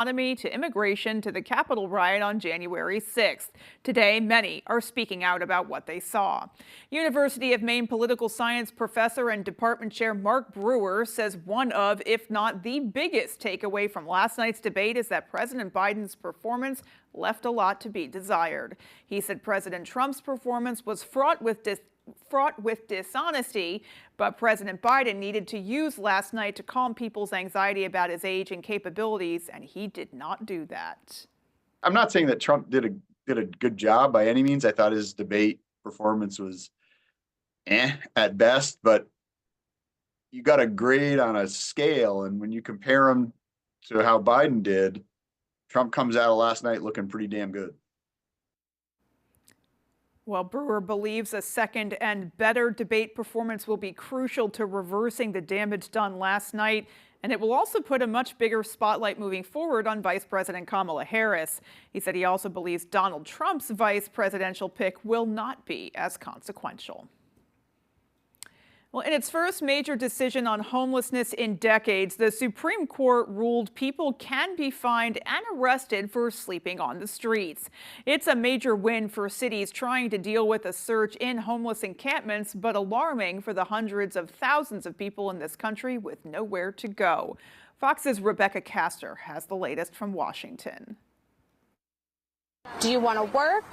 economy to immigration to the Capitol riot on January 6th. Today, many are speaking out about what they saw. University of Maine political science professor and department chair Mark Brewer says one of, if not the biggest takeaway from last night's debate is that President Biden's performance left a lot to be desired. He said President Trump's performance was fraught with dishonesty, but President Biden needed to use last night to calm people's anxiety about his age and capabilities, and he did not do that. I'm not saying that Trump did a good job by any means. I thought his debate performance was at best, but you got to grade on a scale, and when you compare him to how Biden did, Trump comes out of last night looking pretty damn good. Well, Brewer believes a second and better debate performance will be crucial to reversing the damage done last night, and it will also put a much bigger spotlight moving forward on Vice President Kamala Harris. He said he also believes Donald Trump's vice presidential pick will not be as consequential. Well, in its first major decision on homelessness in decades, the Supreme Court ruled people can be fined and arrested for sleeping on the streets. It's a major win for cities trying to deal with a surge in homeless encampments, but alarming for the hundreds of thousands of people in this country with nowhere to go. Fox's Rebecca Castor has the latest from Washington. Do you want to work,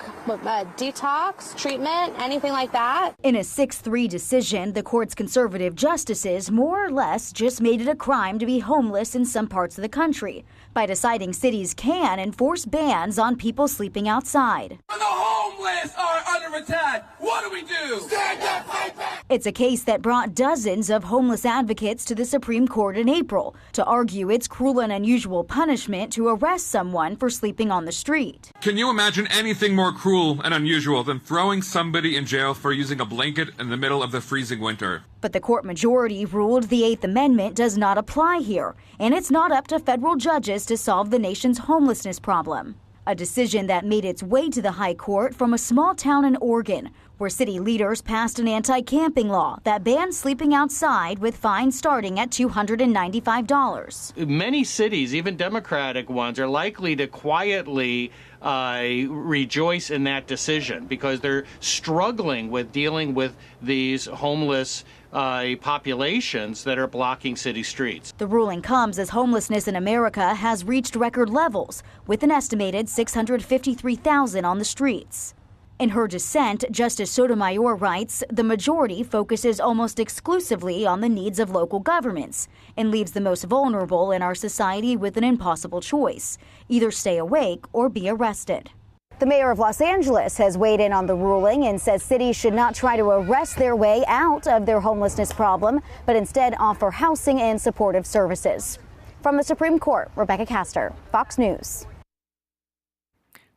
detox, treatment, anything like that? In a 6-3 decision, the court's conservative justices more or less just made it a crime to be homeless in some parts of the country by deciding cities can enforce bans on people sleeping outside. When the homeless are under attack, what do we do? Stand up, fight back! It's a case that brought dozens of homeless advocates to the Supreme Court in April to argue it's cruel and unusual punishment to arrest someone for sleeping on the street. Can you imagine anything more cruel and unusual than throwing somebody in jail for using a blanket in the middle of the freezing winter? But the court majority ruled the Eighth Amendment does not apply here, and it's not up to federal judges to solve the nation's homelessness problem. A decision that made its way to the High Court from a small town in Oregon, where city leaders passed an anti-camping law that bans sleeping outside with fines starting at $295. Many cities, even Democratic ones, are likely to quietly rejoice in that decision because they're struggling with dealing with these homeless populations that are blocking city streets. The ruling comes as homelessness in America has reached record levels, with an estimated 653,000 on the streets. In her dissent, Justice Sotomayor writes, the majority focuses almost exclusively on the needs of local governments and leaves the most vulnerable in our society with an impossible choice: either stay awake or be arrested. The mayor of Los Angeles has weighed in on the ruling and says cities should not try to arrest their way out of their homelessness problem, but instead offer housing and supportive services. From the Supreme Court, Rebecca Castor, Fox News.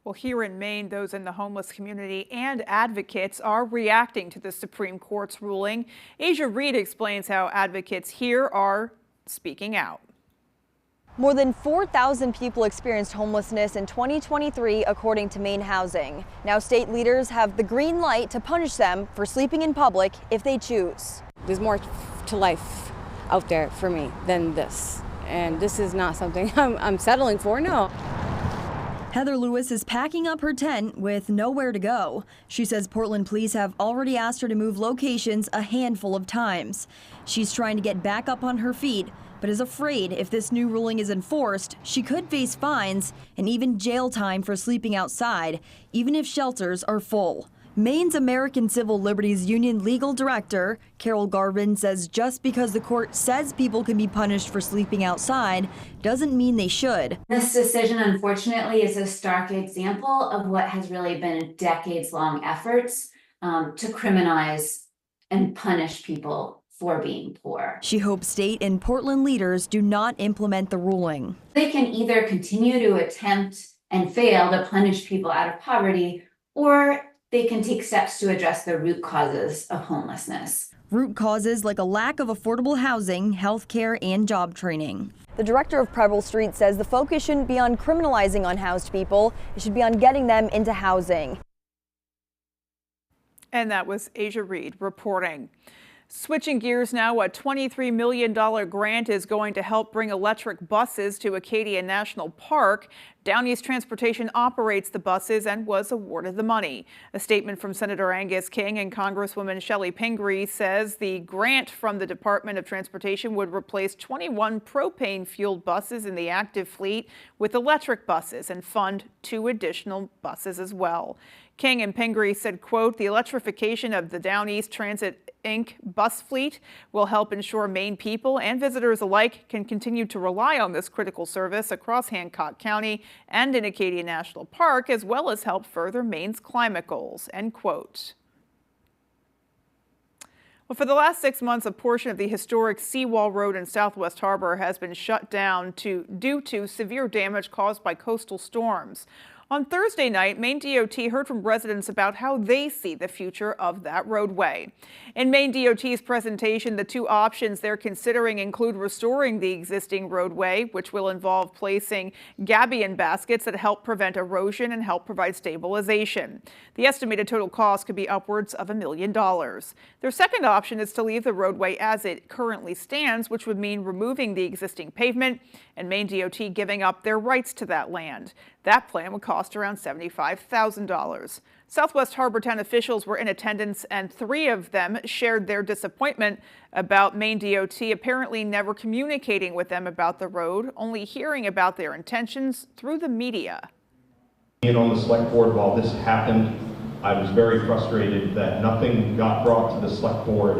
Well, here in Maine, those in the homeless community and advocates are reacting to the Supreme Court's ruling. Asia Reed explains how advocates here are speaking out. More than 4,000 people experienced homelessness in 2023, according to Maine Housing. Now state leaders have the green light to punish them for sleeping in public if they choose. There's more to life out there for me than this. And this is not something I'm settling for, no. Heather Lewis is packing up her tent with nowhere to go. She says Portland police have already asked her to move locations a handful of times. She's trying to get back up on her feet, but is afraid if this new ruling is enforced, she could face fines and even jail time for sleeping outside, even if shelters are full. Maine's American Civil Liberties Union legal director, Carol Garvin, says just because the court says people can be punished for sleeping outside doesn't mean they should. This decision, unfortunately, is a stark example of what has really been decades-long efforts to criminalize and punish people for being poor. She hopes state and Portland leaders do not implement the ruling. They can either continue to attempt and fail to punish people out of poverty, or they can take steps to address the root causes of homelessness. Root causes like a lack of affordable housing, health care, and job training. The director of Preble Street says the focus shouldn't be on criminalizing unhoused people. It should be on getting them into housing. And that was Asia Reed reporting. Switching gears now, a $23 million grant is going to help bring electric buses to Acadia National Park. Down-East Transportation operates the buses and was awarded the money. A statement from Senator Angus King and Congresswoman Shelley Pingree says the grant from the Department of Transportation would replace 21 propane-fueled buses in the active fleet with electric buses and fund 2 additional buses as well. King and Pingree said, quote, "The electrification of the Down-East Transit Inc. bus fleet will help ensure Maine people and visitors alike can continue to rely on this critical service across Hancock County and in Acadia National Park, as well as help further Maine's climate goals," end quote. Well, for the last 6 months, a portion of the historic Seawall Road in Southwest Harbor has been shut down due to severe damage caused by coastal storms. On Thursday night, Maine DOT heard from residents about how they see the future of that roadway. In Maine DOT's presentation, the 2 options they're considering include restoring the existing roadway, which will involve placing gabion baskets that help prevent erosion and help provide stabilization. The estimated total cost could be upwards of $1 million. Their second option is to leave the roadway as it currently stands, which would mean removing the existing pavement and Maine DOT giving up their rights to that land. That plan would cost around $75,000. Southwest Harbortown officials were in attendance, and 3 of them shared their disappointment about Maine DOT apparently never communicating with them about the road, only hearing about their intentions through the media. Being on the select board while this happened, I was very frustrated that nothing got brought to the select board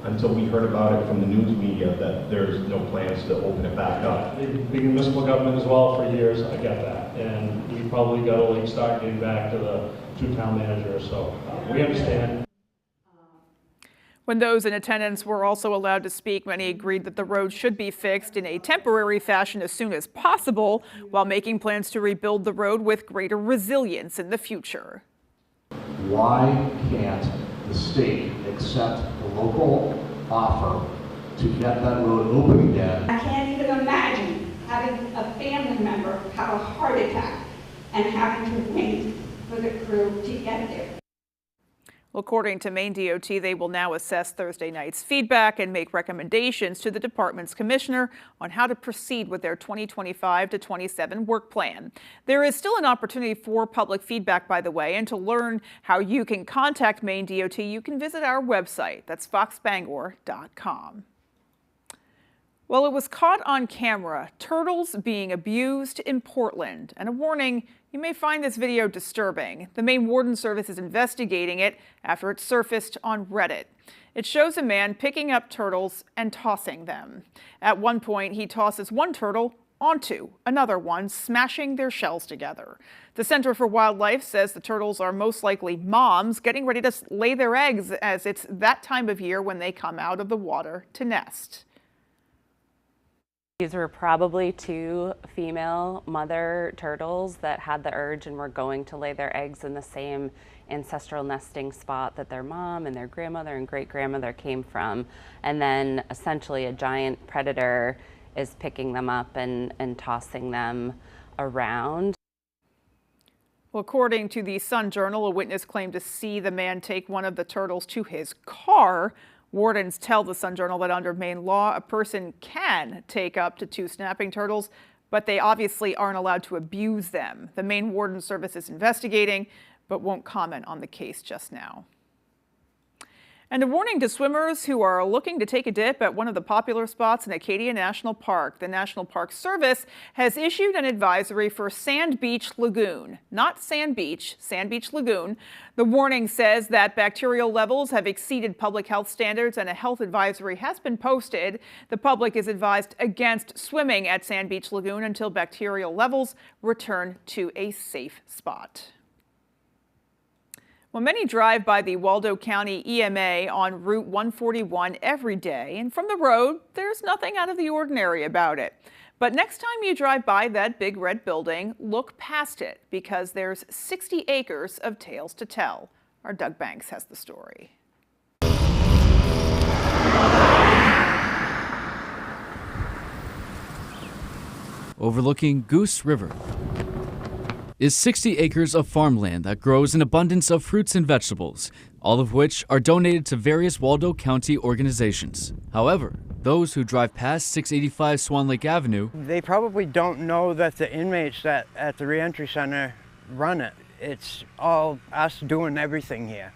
until we heard about it from the news media that there's no plans to open it back up. Being in municipal government as well for years, I get that. And we probably got to start getting back to the 2 town managers, so we understand. When those in attendance were also allowed to speak, many agreed that the road should be fixed in a temporary fashion as soon as possible, while making plans to rebuild the road with greater resilience in the future. Why can't the state accept the local offer to get that road open again? I can't even imagine having a family member have a heart attack and having to wait for the crew to get there. Well, according to Maine DOT, they will now assess Thursday night's feedback and make recommendations to the department's commissioner on how to proceed with their 2025 to 27 work plan. There is still an opportunity for public feedback, by the way, and to learn how you can contact Maine DOT, you can visit our website. That's foxbangor.com. Well, it was caught on camera, turtles being abused in Portland. And a warning, you may find this video disturbing. The Maine Warden Service is investigating it after it surfaced on Reddit. It shows a man picking up turtles and tossing them. At one point, he tosses one turtle onto another one, smashing their shells together. The Center for Wildlife says the turtles are most likely moms getting ready to lay their eggs, as it's that time of year when they come out of the water to nest. These were probably 2 female mother turtles that had the urge and were going to lay their eggs in the same ancestral nesting spot that their mom and their grandmother and great-grandmother came from. And then essentially a giant predator is picking them up and tossing them around. Well, according to the Sun Journal, a witness claimed to see the man take one of the turtles to his car. Wardens tell the Sun Journal that under Maine law, a person can take up to 2 snapping turtles, but they obviously aren't allowed to abuse them. The Maine Warden Service is investigating, but won't comment on the case just now. And a warning to swimmers who are looking to take a dip at one of the popular spots in Acadia National Park. The National Park Service has issued an advisory for Sand Beach Lagoon, not Sand Beach, Sand Beach Lagoon. The warning says that bacterial levels have exceeded public health standards and a health advisory has been posted. The public is advised against swimming at Sand Beach Lagoon until bacterial levels return to a safe spot. Well, many drive by the Waldo County EMA on Route 141 every day, and from the road, there's nothing out of the ordinary about it. But next time you drive by that big red building, look past it, because there's 60 acres of tales to tell. Our Doug Banks has the story. Overlooking Goose River. is 60 acres of farmland that grows an abundance of fruits and vegetables, all of which are donated to various Waldo County organizations. However, those who drive past 685 Swan Lake Avenue, they probably don't know that the inmates that at the reentry center run it. It's all us doing everything here.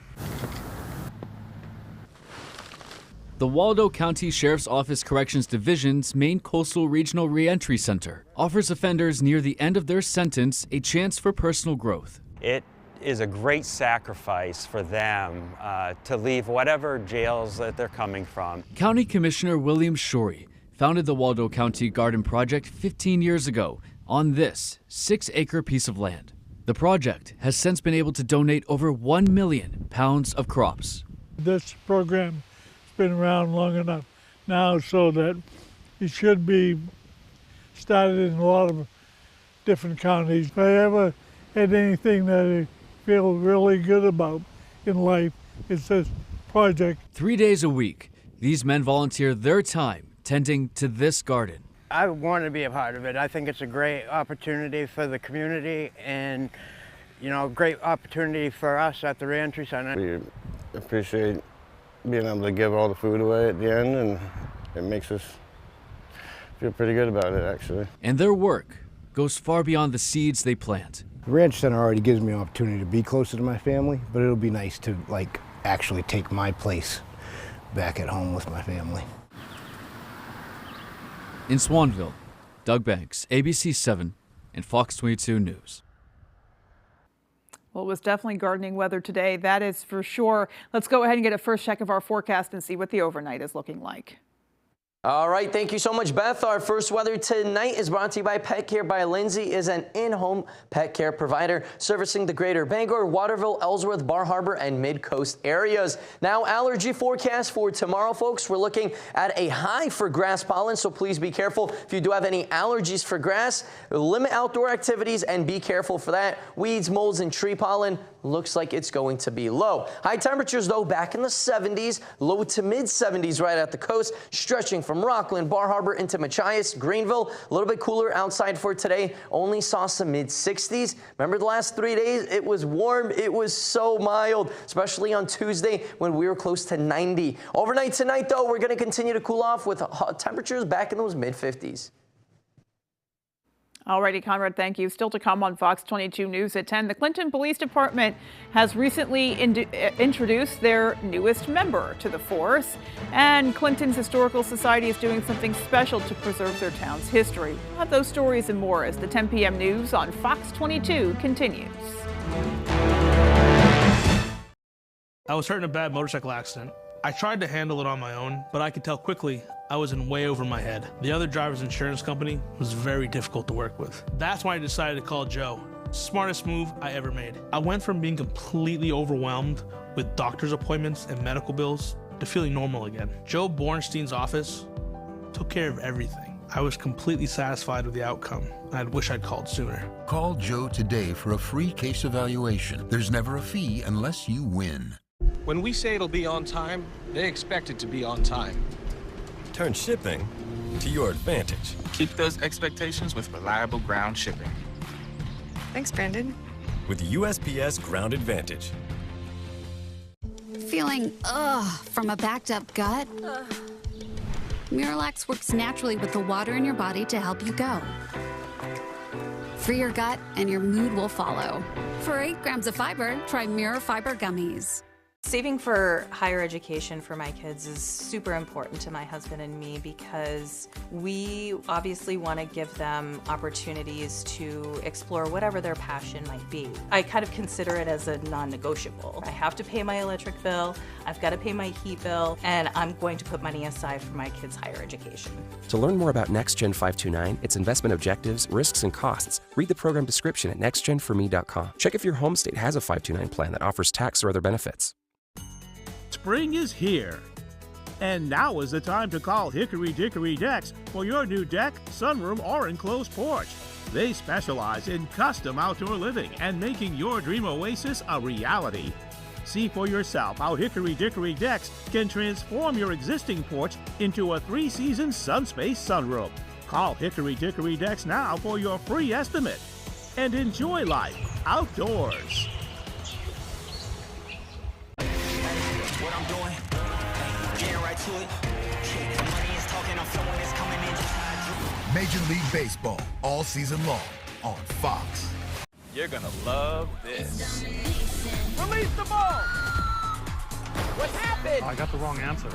the Waldo County Sheriff's Office Corrections Division's main coastal regional reentry center offers offenders near the end of their sentence a chance for personal growth. It is a great sacrifice for them to leave whatever jails that they're coming from. County Commissioner William Shorey founded the Waldo County Garden Project 15 years ago on this 6-acre piece of land. The project has since been able to donate over 1 million pounds of crops. This program has been around long enough now so that it should be started in a lot of different counties. If I ever had anything that I feel really good about in life, it's this project. 3 days a week, these men volunteer their time tending to this garden. I want to be a part of it. I think it's a great opportunity for the community and, you know, great opportunity for us at the reentry center. We appreciate being able to give all the food away at the end, and it makes us feel pretty good about it, actually. And their work goes far beyond the seeds they plant. The Ranch Center already gives me an opportunity to be closer to my family, but it'll be nice to, actually take my place back at home with my family. In Swanville, Doug Banks, ABC 7 and Fox 22 News. Well, it was definitely gardening weather today, that is for sure. Let's go ahead and get a first check of our forecast and see what the overnight is looking like. All right, thank you so much, Beth. Our first weather tonight is brought to you by Pet Care by Lindsay, is an in-home pet care provider servicing the greater Bangor, Waterville, Ellsworth, Bar Harbor, and Mid-Coast areas. Now, allergy forecast for tomorrow, folks. We're looking at a high for grass pollen, so please be careful. If you do have any allergies for grass, limit outdoor activities and be careful for that. Weeds, molds, and tree pollen looks like it's going to be low. High temperatures, though, back in the 70s, low to mid 70s right at the coast, stretching from Rockland, Bar Harbor into Machias, Greenville. A little bit cooler outside for today. Only saw some mid 60s. Remember the last 3 days? It was warm. It was so mild, especially on Tuesday when we were close to 90. Overnight tonight, though, we're going to continue to cool off with temperatures back in those mid 50s. Alrighty, Conrad, thank you. Still to come on Fox 22 News at 10. The Clinton Police Department has recently introduced their newest member to the force, and Clinton's Historical Society is doing something special to preserve their town's history. We'll have those stories and more as the 10 p.m. news on Fox 22 continues. I was hurt in a bad motorcycle accident. I tried to handle it on my own, but I could tell quickly I was in way over my head. The other driver's insurance company was very difficult to work with. That's why I decided to call Joe. Smartest move I ever made. I went from being completely overwhelmed with doctor's appointments and medical bills to feeling normal again. Joe Bornstein's office took care of everything. I was completely satisfied with the outcome. I wish I'd called sooner. Call Joe today for a free case evaluation. There's never a fee unless you win. When we say it'll be on time, they expect it to be on time. Turn shipping to your advantage. Keep those expectations with reliable ground shipping. Thanks, Brandon. With USPS Ground Advantage. Feeling from a backed up gut? Miralax works naturally with the water in your body to help you go. Free your gut and your mood will follow. For 8 grams of fiber, try Mirror Fiber Gummies. Saving for higher education for my kids is super important to my husband and me because we obviously want to give them opportunities to explore whatever their passion might be. I kind of consider it as a non-negotiable. I have to pay my electric bill, I've got to pay my heat bill, and I'm going to put money aside for my kids' higher education. To learn more about NextGen 529, its investment objectives, risks, and costs, read the program description at nextgenforme.com. Check if your home state has a 529 plan that offers tax or other benefits. Spring is here, and now is the time to call Hickory Dickory Decks for your new deck, sunroom, or enclosed porch. They specialize in custom outdoor living and making your dream oasis a reality. See for yourself how Hickory Dickory Decks can transform your existing porch into a 3-season Sunspace sunroom. Call Hickory Dickory Decks now for your free estimate. and enjoy life outdoors. What I'm doing, getting right to it. The money is talking, I'm flowing, it's coming in just how I do. Major League Baseball all season long on Fox. You're gonna love this. Release the ball! What happened? I got the wrong answer.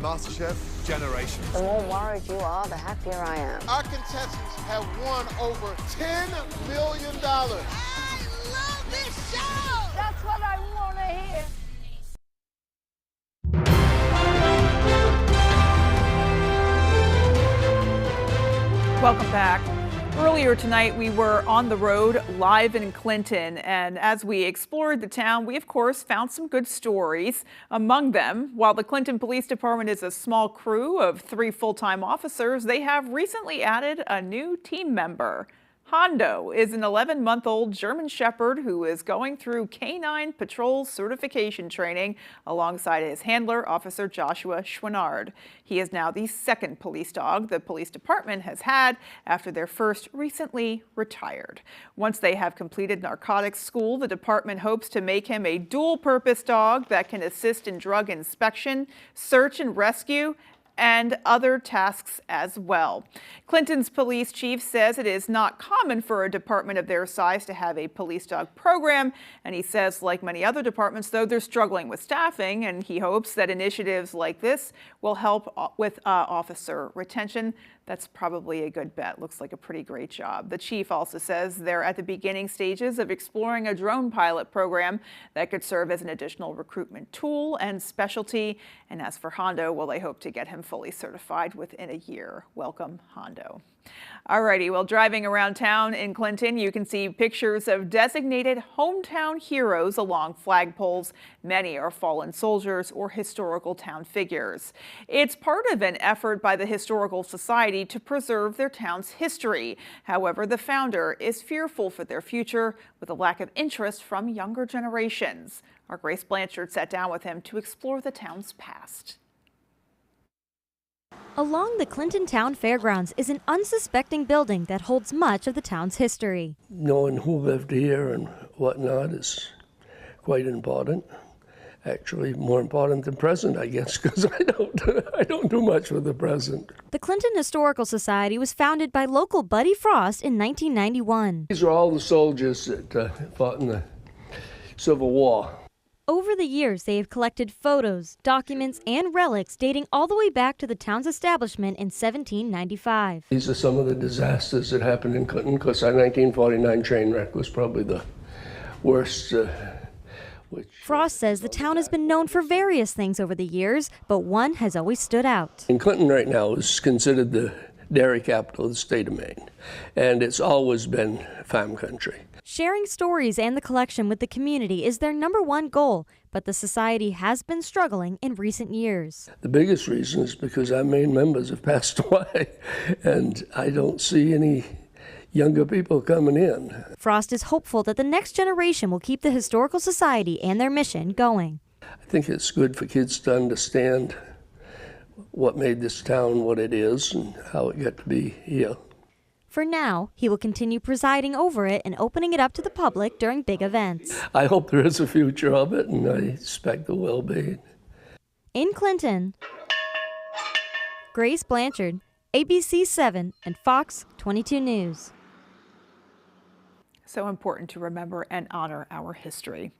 MasterChef Generations. The more worried you are, the happier I am. Our contestants have won over $10 million. I love this show! That's what I want to hear. Welcome back. Earlier tonight, we were on the road live in Clinton, and as we explored the town, we of course found some good stories. Among them, while the Clinton Police Department is a small crew of 3 full-time officers, they have recently added a new team member. Hondo is an 11-month-old German Shepherd who is going through Canine Patrol certification training alongside his handler, Officer Joshua Schwinnard. He is now the 2nd police dog the police department has had after their first recently retired. Once they have completed narcotics school, the department hopes to make him a dual-purpose dog that can assist in drug inspection, search and rescue, and other tasks as well. Clinton's police chief says it is not common for a department of their size to have a police dog program, and he says, like many other departments, though, they're struggling with staffing, and he hopes that initiatives like this will help with officer retention. That's probably a good bet. Looks like a pretty great job. The chief also says they're at the beginning stages of exploring a drone pilot program that could serve as an additional recruitment tool and specialty. And as for Hondo, well, they hope to get him fully certified within a year. Welcome, Hondo. Alrighty, well, driving around town in Clinton, you can see pictures of designated hometown heroes along flagpoles. Many are fallen soldiers or historical town figures. It's part of an effort by the Historical Society to preserve their town's history. However, the founder is fearful for their future with a lack of interest from younger generations. Our Grace Blanchard sat down with him to explore the town's past. Along the Clinton Town Fairgrounds is an unsuspecting building that holds much of the town's history. Knowing who lived here and whatnot is quite important. Actually, more important than present, I guess, because I don't do much with the present. The Clinton Historical Society was founded by local Buddy Frost in 1991. These are all the soldiers that fought in the Civil War. Over the years, they have collected photos, documents, and relics dating all the way back to the town's establishment in 1795. These are some of the disasters that happened in Clinton, because our 1949 train wreck was probably the worst. Frost says the town has been known for various things over the years, but one has always stood out. In Clinton right now is considered the dairy capital of the state of Maine, and it's always been farm country. Sharing stories and the collection with the community is their #1 goal, but the society has been struggling in recent years. The biggest reason is because our main members have passed away, and I don't see any younger people coming in. Frost is hopeful that the next generation will keep the Historical Society and their mission going. I think it's good for kids to understand what made this town what it is and how it got to be here. For now, he will continue presiding over it and opening it up to the public during big events. I hope there is a future of it, and I expect there will be. In Clinton, Grace Blanchard, ABC 7 and Fox 22 News. So important to remember and honor our history.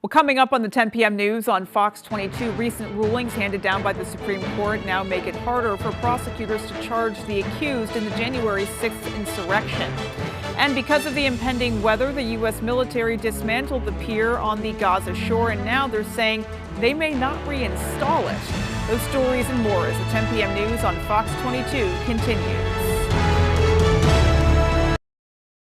Well, coming up on the 10 p.m. news on Fox 22, recent rulings handed down by the Supreme Court now make it harder for prosecutors to charge the accused in the January 6th insurrection. And because of the impending weather, the U.S. military dismantled the pier on the Gaza shore, and now they're saying they may not reinstall it. Those stories and more as the 10 p.m. news on Fox 22 continues.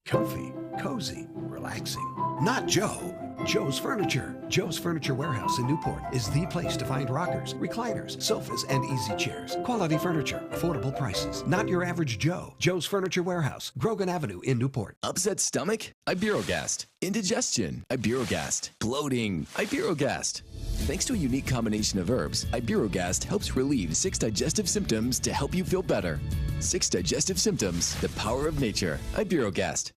Comfy, cozy, relaxing. Not Joe. Joe's Furniture. Joe's Furniture Warehouse in Newport is the place to find rockers, recliners, sofas, and easy chairs. Quality furniture, affordable prices. Not your average Joe. Joe's Furniture Warehouse, Grogan Avenue in Newport. Upset stomach? Iberogast. Indigestion? Iberogast. Bloating? Iberogast. Thanks to a unique combination of herbs, Iberogast helps relieve 6 digestive symptoms to help you feel better. 6 digestive symptoms, the power of nature. Iberogast.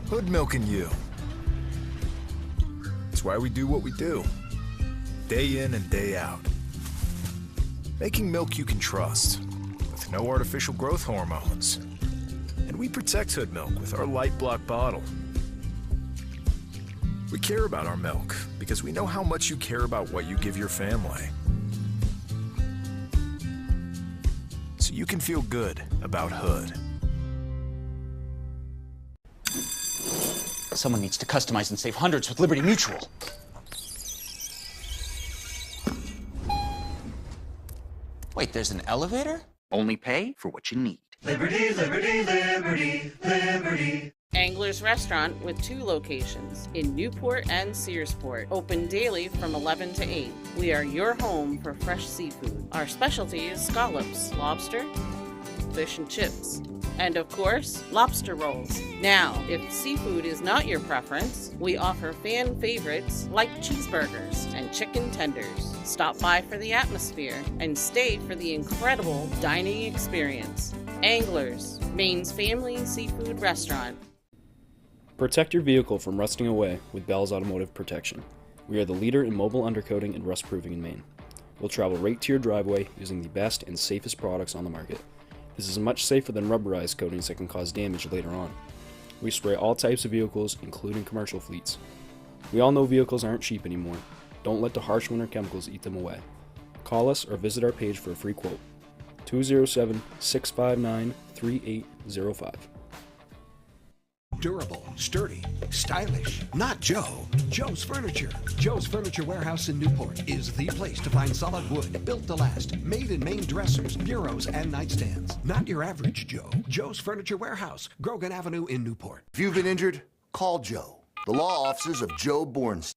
Hood milking you. It's why we do what we do, day in and day out. Making milk you can trust, with no artificial growth hormones. And we protect Hood milk with our light block bottle. We care about our milk because we know how much you care about what you give your family. So you can feel good about Hood. Someone needs to customize and save hundreds with Liberty Mutual. Wait, there's an elevator? Only pay for what you need. Liberty, liberty, liberty, liberty. Anglers Restaurant with 2 locations in Newport and Searsport. Open daily from 11 to 8. We are your home for fresh seafood. Our specialty is scallops, lobster, fish and chips, and of course, lobster rolls. Now, if seafood is not your preference, we offer fan favorites like cheeseburgers and chicken tenders. Stop by for the atmosphere and stay for the incredible dining experience. Anglers, Maine's family seafood restaurant. Protect your vehicle from rusting away with Bell's Automotive Protection. We are the leader in mobile undercoating and rust proofing in Maine. We'll travel right to your driveway using the best and safest products on the market. This is much safer than rubberized coatings that can cause damage later on. We spray all types of vehicles, including commercial fleets. We all know vehicles aren't cheap anymore. Don't let the harsh winter chemicals eat them away. Call us or visit our page for a free quote. 207-659-3805. Durable, sturdy, stylish. Not Joe. Joe's Furniture. Joe's Furniture Warehouse in Newport is the place to find solid wood, built to last, made in Maine dressers, bureaus, and nightstands. Not your average Joe. Joe's Furniture Warehouse, Grogan Avenue in Newport. If you've been injured, call Joe. The law offices of Joe Bornstein.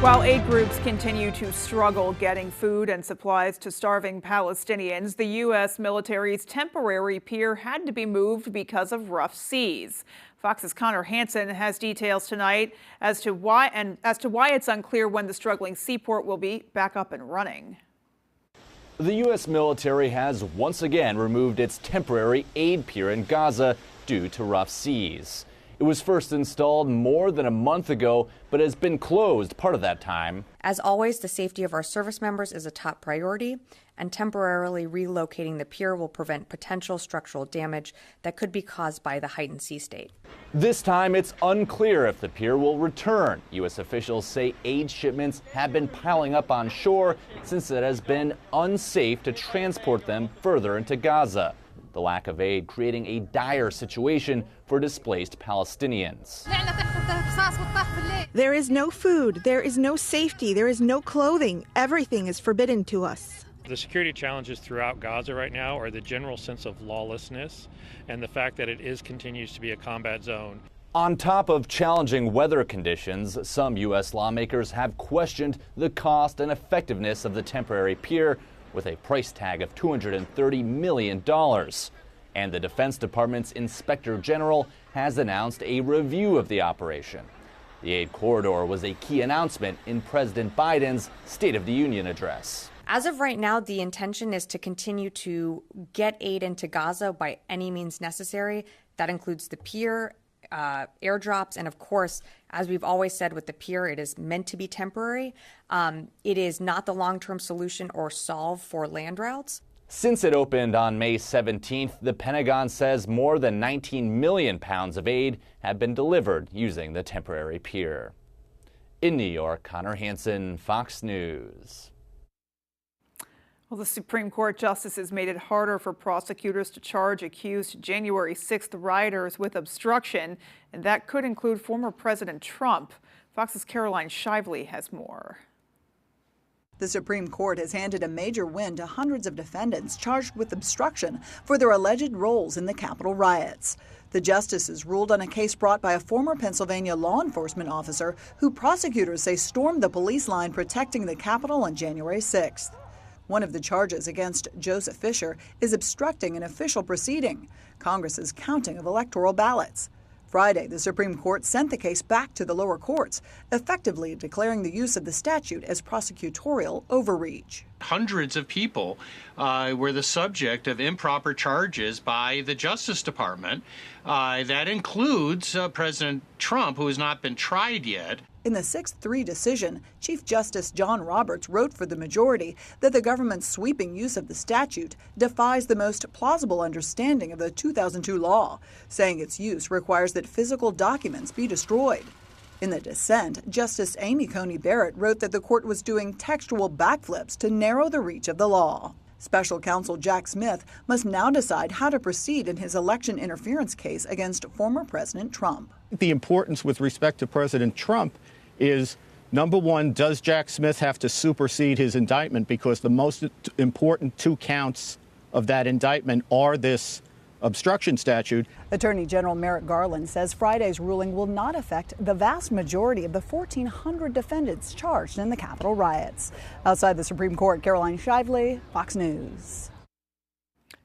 While aid groups continue to struggle getting food and supplies to starving Palestinians, the U.S. military's temporary pier had to be moved because of rough seas. Fox's Connor Hansen has details tonight as to why it's unclear when the struggling seaport will be back up and running. The U.S. military has once again removed its temporary aid pier in Gaza due to rough seas. It was first installed more than a month ago, but has been closed part of that time. As always, the safety of our service members is a top priority, and temporarily relocating the pier will prevent potential structural damage that could be caused by the heightened sea state. This time, it's unclear if the pier will return. U.S. officials say aid shipments have been piling up on shore since it has been unsafe to transport them further into Gaza. The lack of aid creating a dire situation for displaced Palestinians. There is no food, there is no safety, there is no clothing. Everything is forbidden to us. The security challenges throughout Gaza right now are the general sense of lawlessness and the fact that it continues to be a combat zone. On top of challenging weather conditions, some U.S. lawmakers have questioned the cost and effectiveness of the temporary pier, with a price tag of $230 million. And the Defense Department's Inspector General has announced a review of the operation. The aid corridor was a key announcement in President Biden's State of the Union address. As of right now, the intention is to continue to get aid into Gaza by any means necessary. That includes the pier, airdrops, and of course, as we've always said with the pier, it is meant to be temporary. It is not the long-term solution or solve for land routes. Since it opened on May 17th, the Pentagon says more than 19 million pounds of aid have been delivered using the temporary pier. In New York, Connor Hansen, Fox News. Well, the Supreme Court justices made it harder for prosecutors to charge accused January 6th rioters with obstruction, and that could include former President Trump. Fox's Caroline Shively has more. The Supreme Court has handed a major win to hundreds of defendants charged with obstruction for their alleged roles in the Capitol riots. The justices ruled on a case brought by a former Pennsylvania law enforcement officer who prosecutors say stormed the police line protecting the Capitol on January 6th. One of the charges against Joseph Fisher is obstructing an official proceeding, Congress's counting of electoral ballots. Friday, the Supreme Court sent the case back to the lower courts, effectively declaring the use of the statute as prosecutorial overreach. Hundreds of people were the subject of improper charges by the Justice Department. That includes President Trump, who has not been tried yet. In the 6-3 decision, Chief Justice John Roberts wrote for the majority that the government's sweeping use of the statute defies the most plausible understanding of the 2002 law, saying its use requires that physical documents be destroyed. In the dissent, Justice Amy Coney Barrett wrote that the court was doing textual backflips to narrow the reach of the law. Special counsel Jack Smith must now decide how to proceed in his election interference case against former President Trump. The importance with respect to President Trump is, number one, does Jack Smith have to supersede his indictment? Because the most important 2 counts of that indictment are this obstruction statute. Attorney General Merrick Garland says Friday's ruling will not affect the vast majority of the 1,400 defendants charged in the Capitol riots. Outside the Supreme Court, Caroline Shively, Fox News.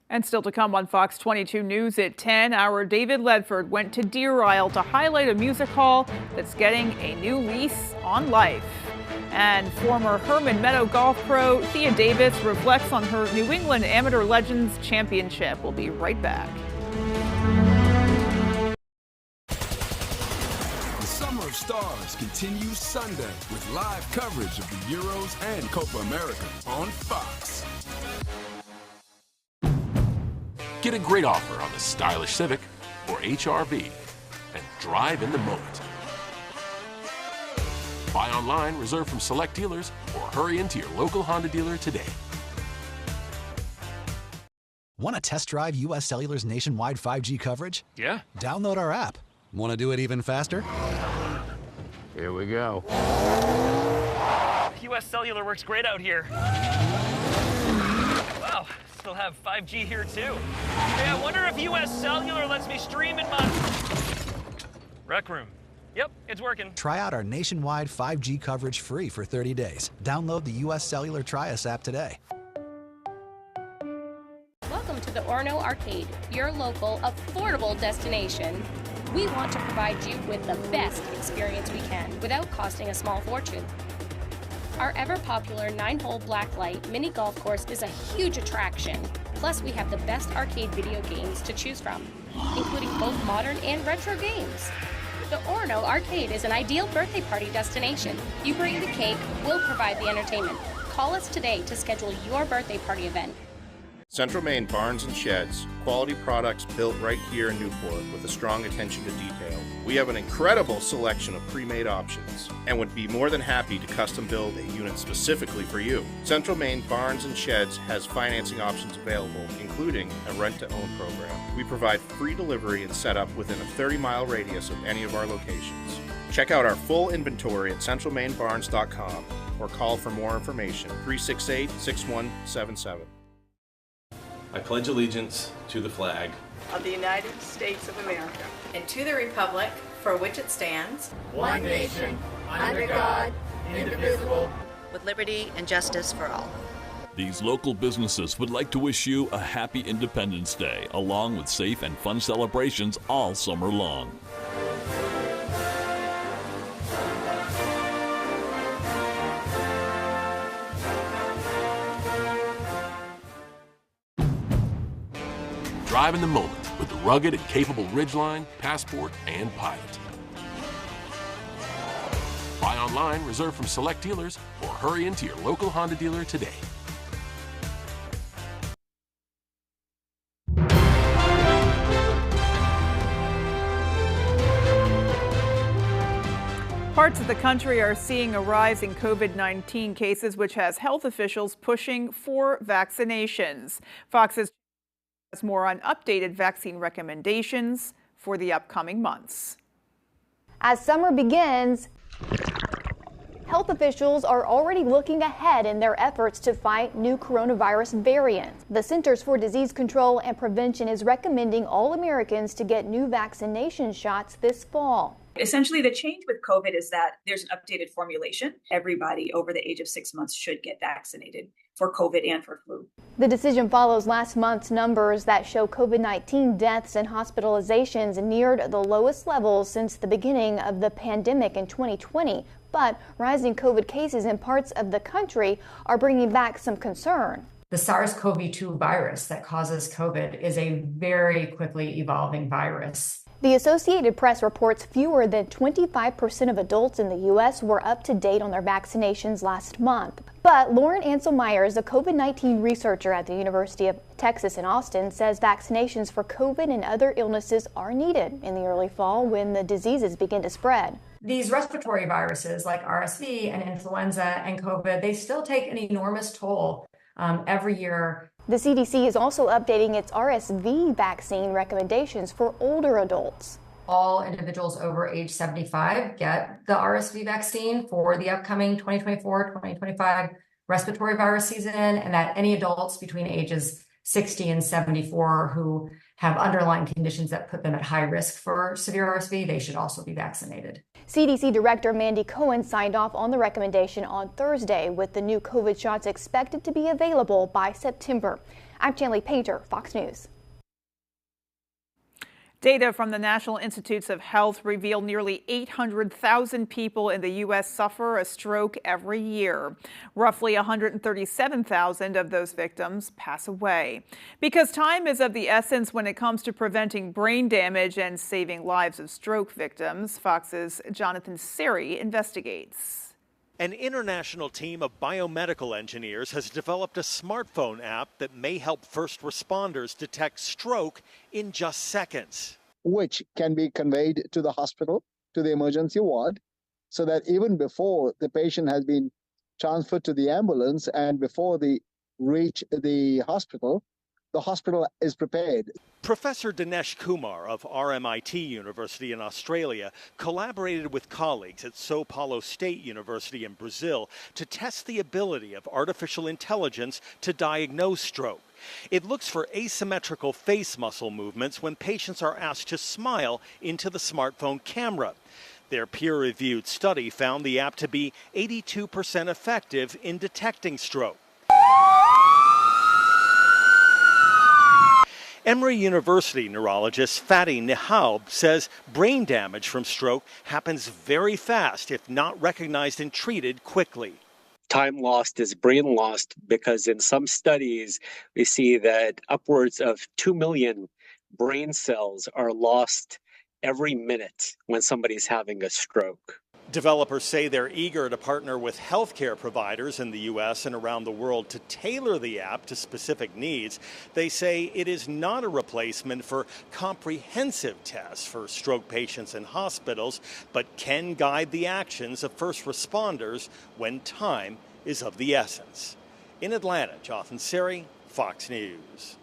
And still to come on Fox 22 News at 10, our David Ledford went to Deer Isle to highlight a music hall that's getting a new lease on life. And former Herman Meadow golf pro Thea Davis reflects on her New England Amateur Legends Championship. We'll be right back. The Summer of Stars continues Sunday with live coverage of the Euros and Copa America on Fox. Get a great offer on the stylish Civic or HR-V and drive in the moment. Buy online, reserve from select dealers, or hurry into your local Honda dealer today. Want to test drive U.S. Cellular's nationwide 5G coverage? Yeah. Download our app. Want to do it even faster? Here we go. U.S. Cellular works great out here. Wow, still have 5G here too. Hey, I wonder if U.S. Cellular lets me stream in my rec room. Yep, it's working. Try out our nationwide 5G coverage free for 30 days. Download the U.S. Cellular Tri-Us app today. Welcome to the Orono Arcade, your local, affordable destination. We want to provide you with the best experience we can without costing a small fortune. Our ever-popular 9-hole blacklight mini golf course is a huge attraction. Plus, we have the best arcade video games to choose from, including both modern and retro games. The Orono Arcade is an ideal birthday party destination. You bring the cake, we'll provide the entertainment. Call us today to schedule your birthday party event. Central Maine Barns and Sheds, quality products built right here in Newport with a strong attention to detail. We have an incredible selection of pre-made options and would be more than happy to custom build a unit specifically for you. Central Maine Barns and Sheds has financing options available, including a rent-to-own program. We provide free delivery and setup within a 30-mile radius of any of our locations. Check out our full inventory at centralmainbarns.com or call for more information, 368-6177. I pledge allegiance to the flag of the United States of America and to the republic for which it stands, one nation, under God, indivisible, with liberty and justice for all. These local businesses would like to wish you a happy Independence Day, along with safe and fun celebrations all summer long. Drive in the moment with the rugged and capable Ridgeline, Passport, and Pilot. Buy online, reserve from select dealers, or hurry into your local Honda dealer today. Parts of the country are seeing a rise in COVID-19 cases, which has health officials pushing for vaccinations. Fox has more on updated vaccine recommendations for the upcoming months. As summer begins, health officials are already looking ahead in their efforts to fight new coronavirus variants. The Centers for Disease Control and Prevention is recommending all Americans to get new vaccination shots this fall. Essentially, the change with COVID is that there's an updated formulation. Everybody over the age of 6 months should get vaccinated for COVID and for flu. The decision follows last month's numbers that show COVID-19 deaths and hospitalizations neared the lowest levels since the beginning of the pandemic in 2020. But rising COVID cases in parts of the country are bringing back some concern. The SARS-CoV-2 virus that causes COVID is a very quickly evolving virus. The Associated Press reports fewer than 25% of adults in the U.S. were up to date on their vaccinations last month. But Lauren Ansel Myers, a COVID-19 researcher at the University of Texas in Austin, says vaccinations for COVID and other illnesses are needed in the early fall when the diseases begin to spread. These respiratory viruses like RSV and influenza and COVID, they still take an enormous toll every year. The CDC is also updating its RSV vaccine recommendations for older adults. All individuals over age 75 get the RSV vaccine for the upcoming 2024-2025 respiratory virus season, and that any adults between ages 60 and 74 who have underlying conditions that put them at high risk for severe RSV, they should also be vaccinated. CDC Director Mandy Cohen signed off on the recommendation on Thursday, with the new COVID shots expected to be available by September. I'm Chanley Painter, Fox News. Data from the National Institutes of Health reveal nearly 800,000 people in the U.S. suffer a stroke every year. Roughly 137,000 of those victims pass away. Because time is of the essence when it comes to preventing brain damage and saving lives of stroke victims, Fox's Jonathan Seri investigates. An international team of biomedical engineers has developed a smartphone app that may help first responders detect stroke in just seconds. Which can be conveyed to the hospital, to the emergency ward, so that even before the patient has been transferred to the ambulance and before they reach the hospital is prepared. Professor Dinesh Kumar of RMIT University in Australia collaborated with colleagues at São Paulo State University in Brazil to test the ability of artificial intelligence to diagnose stroke. It looks for asymmetrical face muscle movements when patients are asked to smile into the smartphone camera. Their peer-reviewed study found the app to be 82% effective in detecting stroke. Emory University neurologist Fatih Nihaub says brain damage from stroke happens very fast if not recognized and treated quickly. Time lost is brain lost because in some studies we see that upwards of 2 million brain cells are lost every minute when somebody's having a stroke. Developers say they're eager to partner with healthcare providers in the U.S. and around the world to tailor the app to specific needs. They say it is not a replacement for comprehensive tests for stroke patients in hospitals, but can guide the actions of first responders when time is of the essence. In Atlanta, Jonathan Seri, Fox News.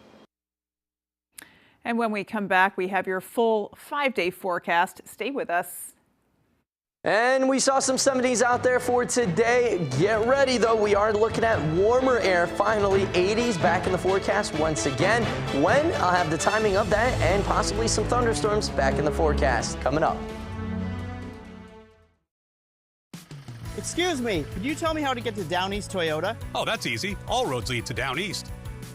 And when we come back, we have your full 5-day forecast. Stay with us. And we saw some 70s out there for today. Get ready, though. We are looking at warmer air. Finally, 80s back in the forecast once again. When? I'll have the timing of that and possibly some thunderstorms back in the forecast coming up. Excuse me, could you tell me how to get to Down East Toyota? Oh, that's easy. All roads lead to Down East.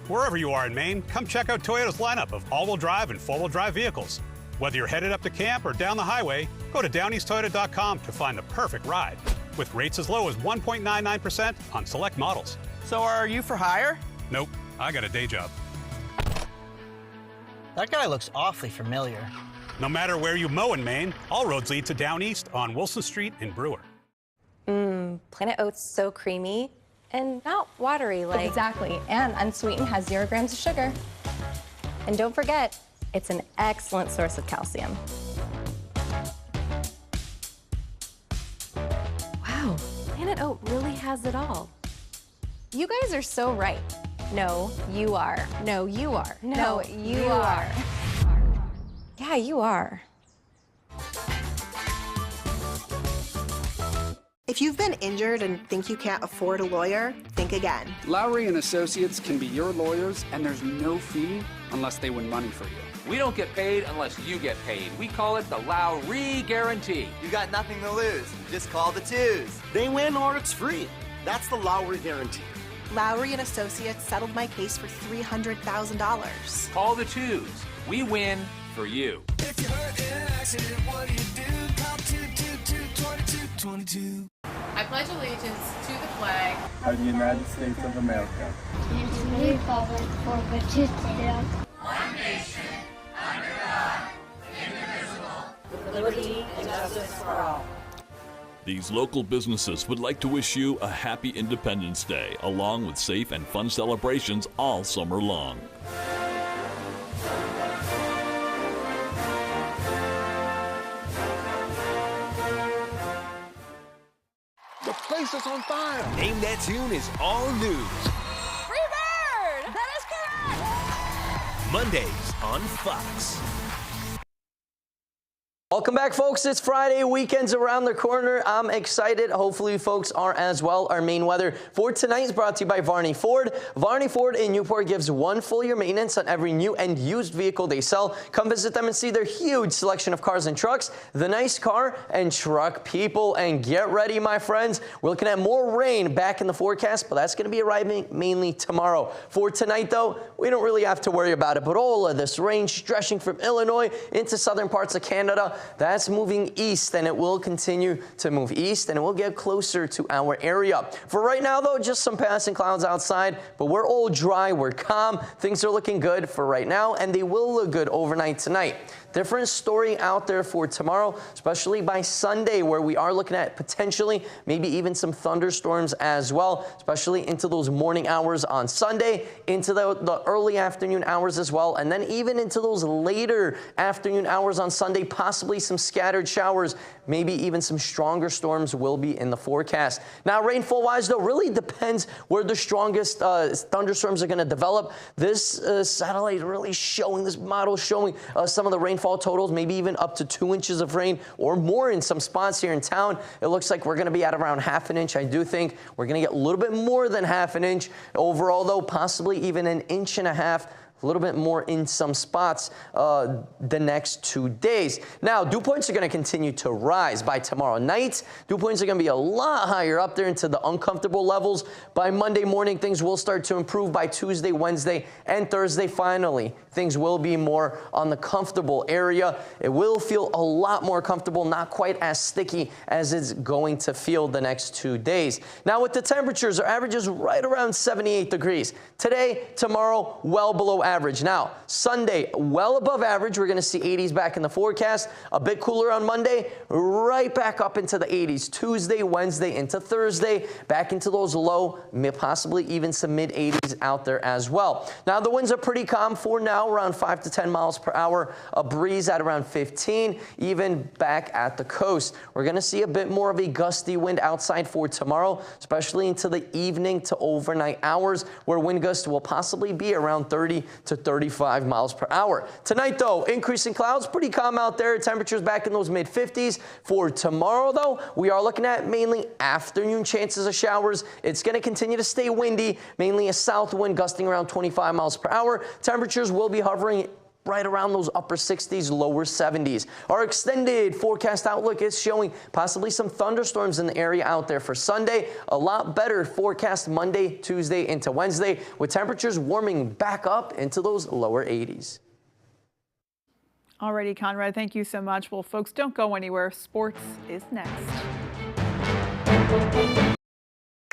Wherever you are in Maine, come check out Toyota's lineup of all-wheel drive and four-wheel drive vehicles. Whether you're headed up to camp or down the highway, go to downeasttoyota.com to find the perfect ride, with rates as low as 1.99% on select models. So are you for hire? Nope, I got a day job. That guy looks awfully familiar. No matter where you mow in Maine, all roads lead to Down East on Wilson Street in Brewer. Planet Oats so creamy and not watery like. Exactly, and unsweetened, has 0 grams of sugar. And don't forget, it's an excellent source of calcium. Wow, Planet Oat really has it all. You guys are so right. No, you are. No, you are. No, you are. Yeah, you are. If you've been injured and think you can't afford a lawyer, think again. Lowry and Associates can be your lawyers, and there's no fee unless they win money for you. We don't get paid unless you get paid. We call it the Lowry Guarantee. You got nothing to lose. Just call the twos. They win or it's free. That's the Lowry Guarantee. Lowry and Associates settled my case for $300,000. Call the twos. We win for you. If you're hurt in an accident, what do? Call 222-2222. I pledge allegiance to the flag of the United States of America and to the republic for which it stands, one nation, under God, indivisible, with liberty and justice for all. These local businesses would like to wish you a happy Independence Day, along with safe and fun celebrations all summer long. The place is on fire. Name That Tune is all news. Freebird! That is correct! Mondays on Fox. Welcome back, folks. It's Friday. Weekend's around the corner. I'm excited. Hopefully, folks are as well. Our main weather for tonight is brought to you by Varney Ford. Varney Ford in Newport gives one full year maintenance on every new and used vehicle they sell. Come visit them and see their huge selection of cars and trucks, the nice car and truck people. And get ready, my friends. We're looking at more rain back in the forecast, but that's going to be arriving mainly tomorrow. For tonight, though, we don't really have to worry about it. But all of this rain stretching from Illinois into southern parts of Canada, that's moving east, and it will continue to move east, and it will get closer to our area. For right now, though, just some passing clouds outside, but we're all dry, we're calm. Things are looking good for right now, and they will look good overnight tonight. Different story out there for tomorrow, especially by Sunday, where we are looking at potentially maybe even some thunderstorms as well, especially into those morning hours on Sunday, into the early afternoon hours as well, and then even into those later afternoon hours on Sunday, possibly some scattered showers, maybe even some stronger storms will be in the forecast. Now, rainfall-wise, though, really depends where the strongest thunderstorms are going to develop. This satellite really showing, this model showing some of the rainfall totals, maybe even up to 2 inches of rain or more in some spots here in town. It looks like we're going to be at around half an inch. I do think we're going to get a little bit more than half an inch. Overall, though, possibly even an inch and a half. A little bit more in some spots the next 2 days. Now, dew points are going to continue to rise by tomorrow night. Dew points are going to be a lot higher up there into the uncomfortable levels. By Monday morning, things will start to improve. By Tuesday, Wednesday, and Thursday, finally, things will be more on the comfortable area. It will feel a lot more comfortable, not quite as sticky as it's going to feel the next 2 days. Now, with the temperatures, our average is right around 78 degrees. Today, tomorrow, well below average. Now, Sunday, well above average. We're going to see 80s back in the forecast. A bit cooler on Monday, right back up into the 80s. Tuesday, Wednesday, into Thursday, back into those low, possibly even some mid-80s out there as well. Now, the winds are pretty calm for now, around 5 to 10 miles per hour. A breeze at around 15, even back at the coast. We're going to see a bit more of a gusty wind outside for tomorrow, especially into the evening to overnight hours, where wind gusts will possibly be around 30 to 35 miles per hour. Tonight, though, increasing clouds, pretty calm out there. Temperatures back in those mid-50s. For tomorrow, though, we are looking at mainly afternoon chances of showers. It's going to continue to stay windy, mainly a south wind gusting around 25 miles per hour. Temperatures will be hovering right around those upper 60s, lower 70s. Our extended forecast outlook is showing possibly some thunderstorms in the area out there for Sunday. A lot better forecast Monday, Tuesday into Wednesday, with temperatures warming back up into those lower 80s. Alrighty, Conrad, thank you so much. Well, folks, don't go anywhere. Sports is next.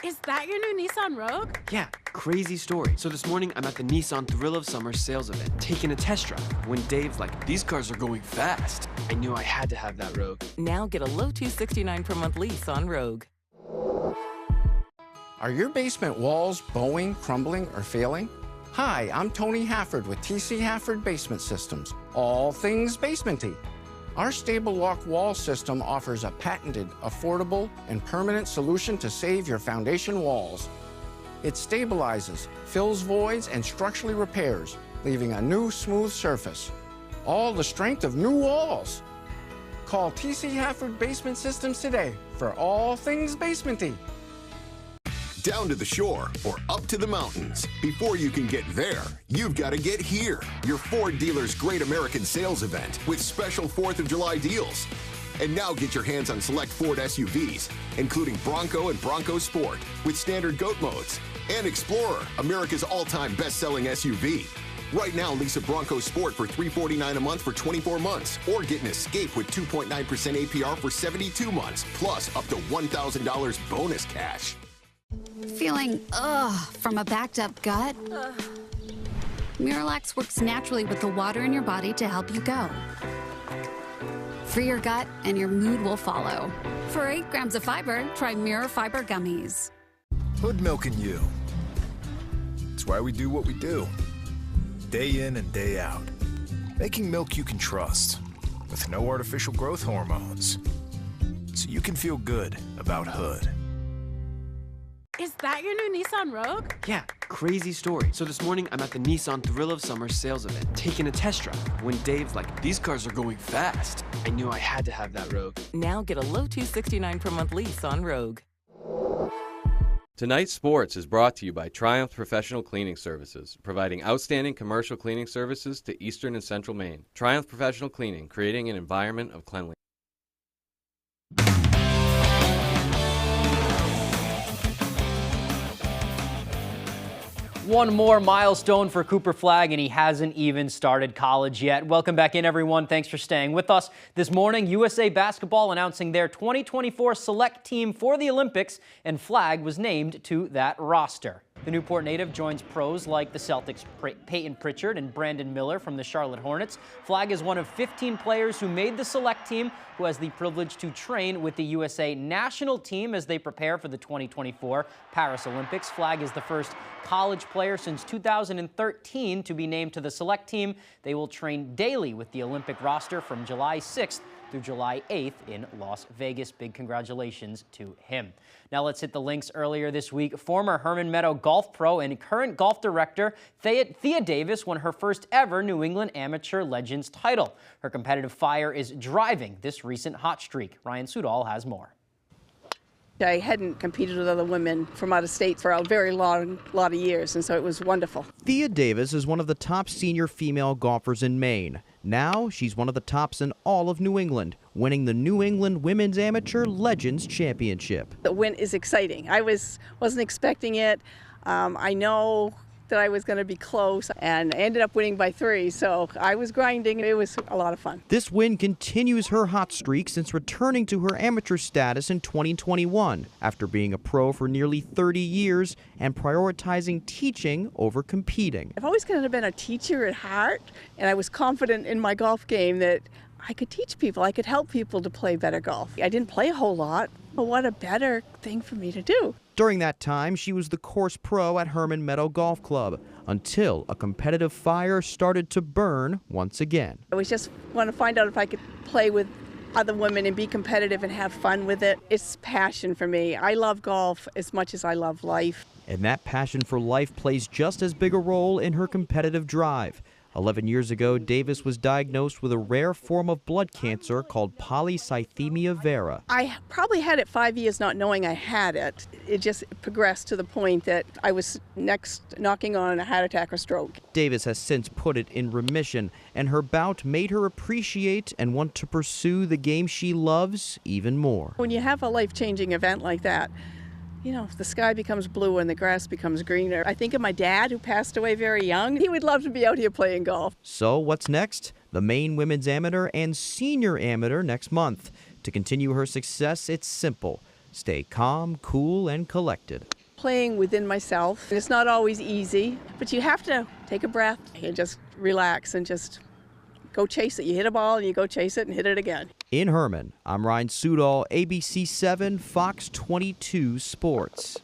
Is that your new Nissan Rogue? Yeah, crazy story. So this morning, I'm at the Nissan Thrill of Summer sales event, taking a test drive, when Dave's like, these cars are going fast. I knew I had to have that Rogue. Now get a low $269 per month lease on Rogue. Are your basement walls bowing, crumbling, or failing? Hi, I'm Tony Hafford with TC Hafford Basement Systems. All things basementy. Our Stable Lock wall system offers a patented, affordable, and permanent solution to save your foundation walls. It stabilizes, fills voids, and structurally repairs, leaving a new smooth surface. All the strength of new walls. Call TC Hafford Basement Systems today for all things basementy. Down to the shore or up to the mountains. Before you can get there, you've got to get here. Your Ford dealer's Great American Sales Event with special 4th of July deals. And now get your hands on select Ford SUVs, including Bronco and Bronco Sport with standard GOAT modes, And Explorer, America's all-time best-selling SUV. Right now, lease a Bronco Sport for $349 a month for 24 months. Or get an Escape with 2.9% APR for 72 months. Plus, up to $1,000 bonus cash. Feeling from a backed up gut? Miralax works naturally with the water in your body to help you go. Free your gut and your mood will follow. For 8 grams of fiber, try Mirror Fiber Gummies. Hood milking you. It's why we do what we do. Day in and day out. Making milk you can trust. With no artificial growth hormones. So you can feel good about Hood. Is that your new Nissan Rogue? Yeah, crazy story. So this morning, I'm at the Nissan Thrill of Summer sales event, taking a test drive. When Dave's like, these cars are going fast. I knew I had to have that Rogue. Now get a low $269 per month lease on Rogue. Tonight's Sports is brought to you by Triumph Professional Cleaning Services, providing outstanding commercial cleaning services to Eastern and Central Maine. Triumph Professional Cleaning, creating an environment of cleanliness. One more milestone for Cooper Flagg, and he hasn't even started college yet. Welcome back in, everyone. Thanks for staying with us. This morning, USA Basketball announcing their 2024 select team for the Olympics, and Flagg was named to that roster. The Newport native joins pros like the Celtics' Peyton Pritchard and Brandon Miller from the Charlotte Hornets. Flagg is one of 15 players who made the select team, who has the privilege to train with the USA national team as they prepare for the 2024 Paris Olympics. Flagg is the first college player since 2013 to be named to the select team. They will train daily with the Olympic roster from July 6th through July 8th in Las Vegas. Big congratulations to him. Now let's hit the links. Earlier this week, former Herman Meadow golf pro and current golf director Thea Davis won her first ever New England Amateur Legends title. Her competitive fire is driving this recent hot streak. Ryan Sudol has more. I hadn't competed with other women from out of state for a very lot of years, and so it was wonderful. Thea Davis is one of the top senior female golfers in Maine. Now she's one of the tops in all of New England, winning the New England Women's Amateur Legends Championship. The win is exciting. I wasn't expecting it. I know that I was going to be close, and I ended up winning by 3, so I was grinding. It was a lot of fun. This win continues her hot streak since returning to her amateur status in 2021, after being a pro for nearly 30 years and prioritizing teaching over competing. I've always kind of been a teacher at heart, and I was confident in my golf game that I could teach people, I could help people to play better golf. I didn't play a whole lot, but what a better thing for me to do. During that time, she was the course pro at Herman Meadow Golf Club until a competitive fire started to burn once again. I was just want to find out if I could play with other women and be competitive and have fun with it. It's passion for me. I love golf as much as I love life. And that passion for life plays just as big a role in her competitive drive. 11 years ago, Davis was diagnosed with a rare form of blood cancer called polycythemia vera. I probably had it 5 years not knowing I had it. It just progressed to the point that I was next knocking on a heart attack or stroke. Davis has since put it in remission, and her bout made her appreciate and want to pursue the game she loves even more. When you have a life-changing event like that, you know, the sky becomes blue and the grass becomes greener. I think of my dad, who passed away very young. He would love to be out here playing golf. So what's next? The Maine Women's Amateur and Senior Amateur next month. To continue her success, it's simple. Stay calm, cool, and collected. Playing within myself. It's not always easy, but you have to take a breath and just relax and just go chase it. You hit a ball and you go chase it and hit it again. In Herman, I'm Ryan Sudol, ABC 7, Fox 22 Sports.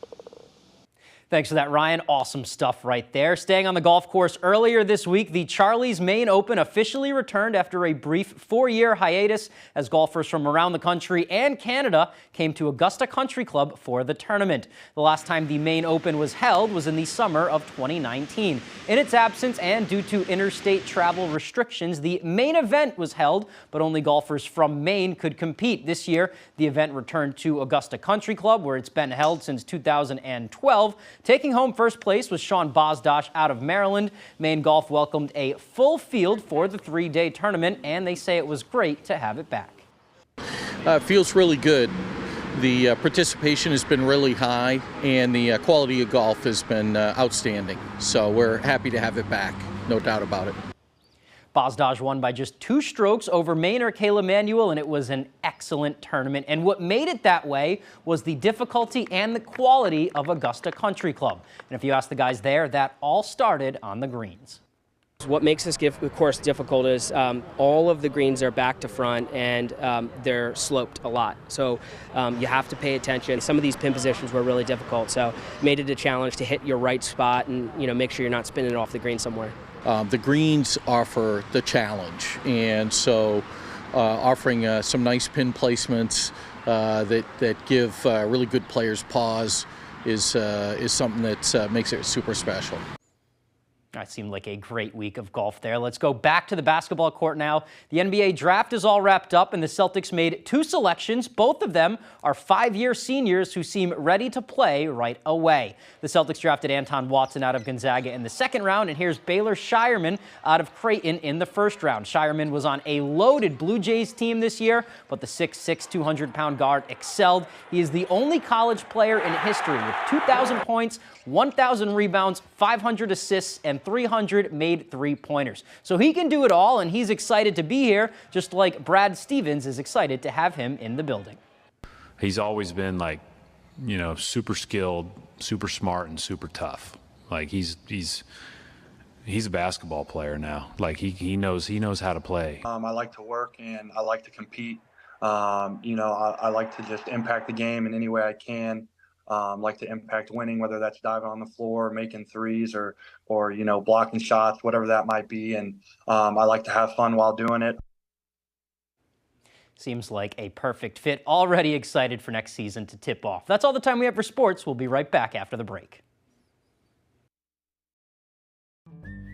Thanks for that, Ryan. Awesome stuff right there. Staying on the golf course, earlier this week, the Charlie's Maine Open officially returned after a brief 4-year hiatus as golfers from around the country and Canada came to Augusta Country Club for the tournament. The last time the Maine Open was held was in the summer of 2019. In its absence and due to interstate travel restrictions, the main event was held, but only golfers from Maine could compete. This year, the event returned to Augusta Country Club, where it's been held since 2012. Taking home first place was Sean Bosdosh out of Maryland. Maine Golf welcomed a full field for the 3-day tournament, and they say it was great to have it back. It feels really good. The participation has been really high, and the quality of golf has been outstanding. So we're happy to have it back, no doubt about it. Bosdaj won by just 2 strokes over Maynard Kayla Manuel, and it was an excellent tournament. And what made it that way was the difficulty and the quality of Augusta Country Club. And if you ask the guys there, that all started on the greens. What makes this course difficult is all of the greens are back to front, and they're sloped a lot. So you have to pay attention. Some of these pin positions were really difficult, so made it a challenge to hit your right spot and make sure you're not spinning it off the green somewhere. The greens offer the challenge, and so offering some nice pin placements that give really good players pause is something that makes it super special. That seemed like a great week of golf there. Let's go back to the basketball court now. The NBA draft is all wrapped up, and the Celtics made 2 selections. Both of them are 5-year seniors who seem ready to play right away. The Celtics drafted Anton Watson out of Gonzaga in the 2nd round, and here's Baylor Shireman out of Creighton in the 1st round. Shireman was on a loaded Blue Jays team this year, but the 6'6", 200-pound guard excelled. He is the only college player in history with 2,000 points, 1,000 rebounds, 500 assists, and 300 made three-pointers. So he can do it all, and he's excited to be here, just like Brad Stevens is excited to have him in the building. He's always been super skilled, super smart, and super tough. Like he's a basketball player now. Like he knows how to play. I like to work and I like to compete. I like to just impact the game in any way I can. Like to impact winning, whether that's diving on the floor, making threes, or blocking shots, whatever that might be. And I like to have fun while doing it. Seems like a perfect fit. Already excited for next season to tip off. That's all the time we have for sports. We'll be right back after the break.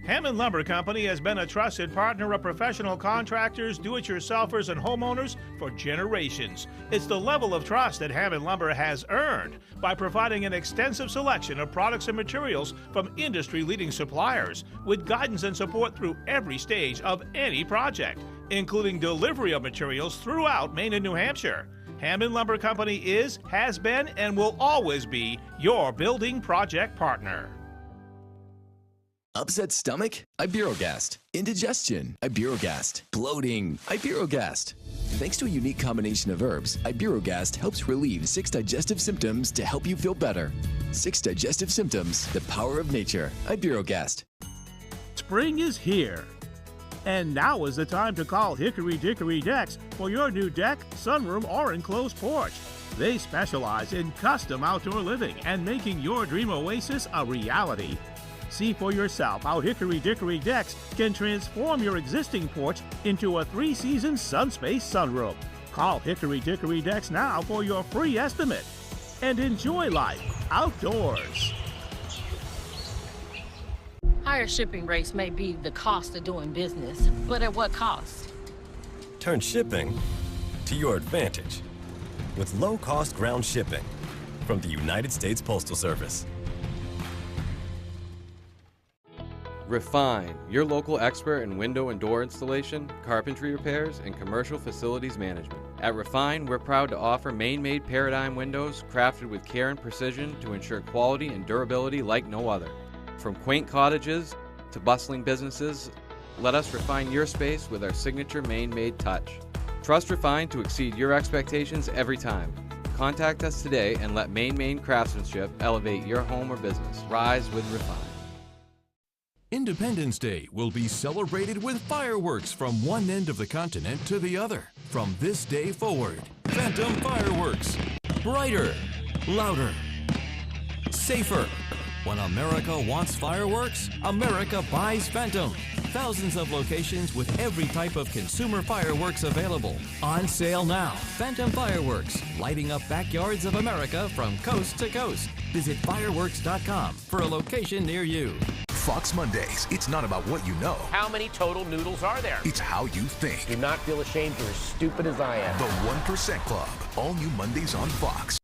Hammond Lumber Company has been a trusted partner of professional contractors, do-it-yourselfers, and homeowners for generations. It's the level of trust that Hammond Lumber has earned by providing an extensive selection of products and materials from industry-leading suppliers, with guidance and support through every stage of any project, including delivery of materials throughout Maine and New Hampshire. Hammond Lumber Company is, has been, and will always be your building project partner. Upset stomach? Iberogast. Indigestion? Iberogast. Bloating? Iberogast. Thanks to a unique combination of herbs, Iberogast helps relieve 6 digestive symptoms to help you feel better. 6 digestive symptoms, the power of nature. Iberogast. Spring is here. And now is the time to call Hickory Dickory Decks for your new deck, sunroom, or enclosed porch. They specialize in custom outdoor living and making your dream oasis a reality. See for yourself how Hickory Dickory Decks can transform your existing porch into a 3-season Sunspace sunroom. Call Hickory Dickory Decks now for your free estimate. And enjoy life outdoors. Higher shipping rates may be the cost of doing business, but at what cost? Turn shipping to your advantage with low-cost ground shipping from the United States Postal Service. Refine, your local expert in window and door installation, carpentry repairs, and commercial facilities management. At Refine, we're proud to offer Maine-made Paradigm windows crafted with care and precision to ensure quality and durability like no other. From quaint cottages to bustling businesses, let us refine your space with our signature Maine-made touch. Trust Refine to exceed your expectations every time. Contact us today and let Maine craftsmanship elevate your home or business. Rise with Refine. Independence Day will be celebrated with fireworks from one end of the continent to the other. From this day forward, Phantom Fireworks. Brighter, louder, safer. When America wants fireworks, America buys Phantom. Thousands of locations with every type of consumer fireworks available. On sale now. Phantom Fireworks, lighting up backyards of America from coast to coast. Visit fireworks.com for a location near you. Fox Mondays, it's not about what you know. How many total noodles are there? It's how you think. Do not feel ashamed. You're as stupid as I am. The 1% Club, all new Mondays on Fox.